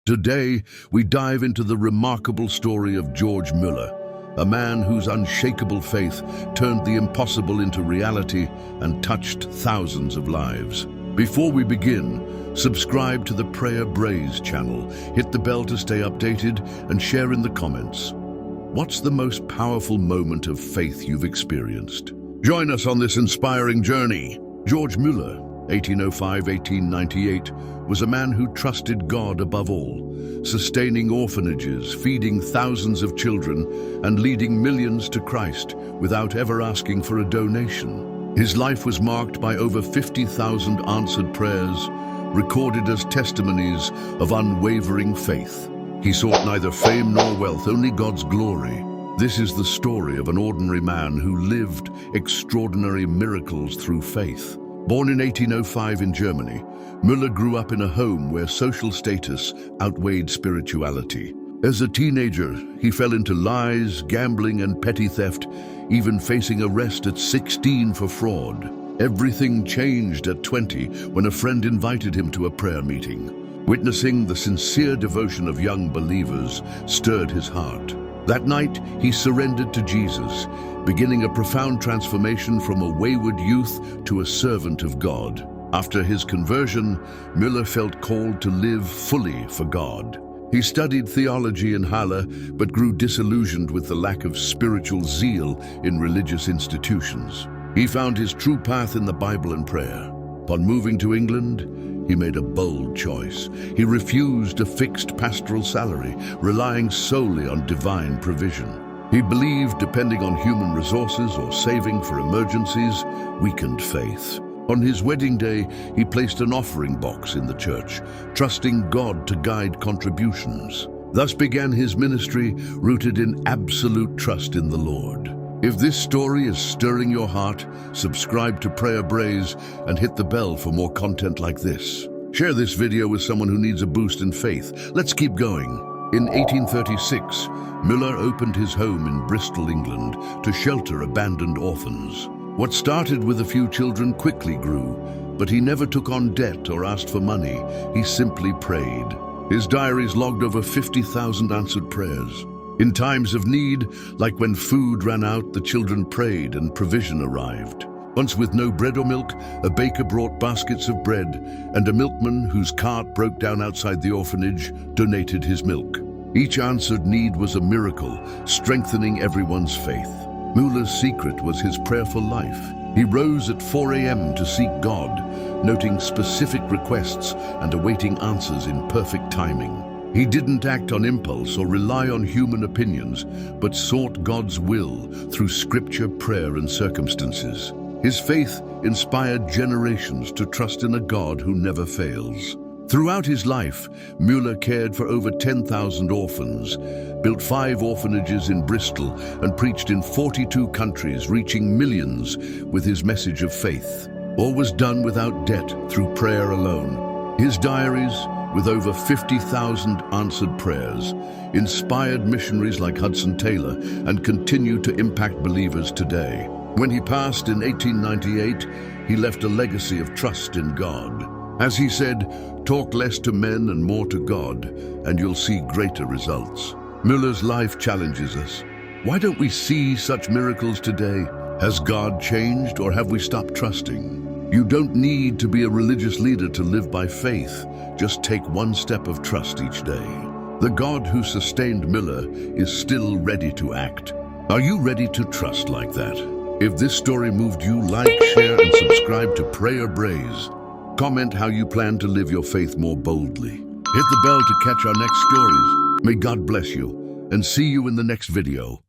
Today, we dive into the remarkable story of George Müller, a man whose unshakable faith turned the impossible into reality and touched thousands of lives. Before we begin, subscribe to the Prayer Braze channel, hit the bell to stay updated, and share in the comments. What's the most powerful moment of faith you've experienced? Join us on this inspiring journey. George Müller, 1805-1898, was a man who trusted God above all, sustaining orphanages, feeding thousands of children, and leading millions to Christ without ever asking for a donation. His life was marked by over 50,000 answered prayers, recorded as testimonies of unwavering faith. He sought neither fame nor wealth, only God's glory. This is the story of an ordinary man who lived extraordinary miracles through faith. Born in 1805 in Germany, Müller grew up in a home where social status outweighed spirituality. As a teenager, he fell into lies, gambling, and petty theft, even facing arrest at 16 for fraud. Everything changed at 20 when a friend invited him to a prayer meeting. Witnessing the sincere devotion of young believers stirred his heart. That night, he surrendered to Jesus, beginning a profound transformation from a wayward youth to a servant of God. After his conversion, Müller felt called to live fully for God. He studied theology in Halle, but grew disillusioned with the lack of spiritual zeal in religious institutions. He found his true path in the Bible and prayer. Upon moving to England, he made a bold choice. He refused a fixed pastoral salary, relying solely on divine provision. He believed depending on human resources or saving for emergencies weakened faith. On his wedding day, he placed an offering box in the church, trusting God to guide contributions. Thus began his ministry, rooted in absolute trust in the Lord. If this story is stirring your heart, subscribe to Prayer Braze and hit the bell for more content like this. Share this video with someone who needs a boost in faith. Let's keep going. In 1836, Müller opened his home in Bristol, England, to shelter abandoned orphans. What started with a few children quickly grew, but he never took on debt or asked for money. He simply prayed. His diaries logged over 50,000 answered prayers. In times of need, like when food ran out, the children prayed and provision arrived. Once with no bread or milk, a baker brought baskets of bread, and a milkman whose cart broke down outside the orphanage donated his milk. Each answered need was a miracle, strengthening everyone's faith. Müller's secret was his prayerful life. He rose at 4 a.m. to seek God, noting specific requests and awaiting answers in perfect timing. He didn't act on impulse or rely on human opinions, but sought God's will through scripture, prayer, and circumstances. His faith inspired generations to trust in a God who never fails. Throughout his life, Müller cared for over 10,000 orphans, built 5 orphanages in Bristol, and preached in 42 countries, reaching millions with his message of faith. All was done without debt, through prayer alone. His diaries, with over 50,000 answered prayers, inspired missionaries like Hudson Taylor and continue to impact believers today. When he passed in 1898, he left a legacy of trust in God. As he said, "Talk less to men and more to God, and you'll see greater results." Müller's life challenges us. Why don't we see such miracles today? Has God changed, or have we stopped trusting? You don't need to be a religious leader to live by faith. Just take one step of trust each day. The God who sustained Müller is still ready to act. Are you ready to trust like that? If this story moved you, like, share, and subscribe to Prayer Braze. Comment how you plan to live your faith more boldly. Hit the bell to catch our next stories. May God bless you, and see you in the next video.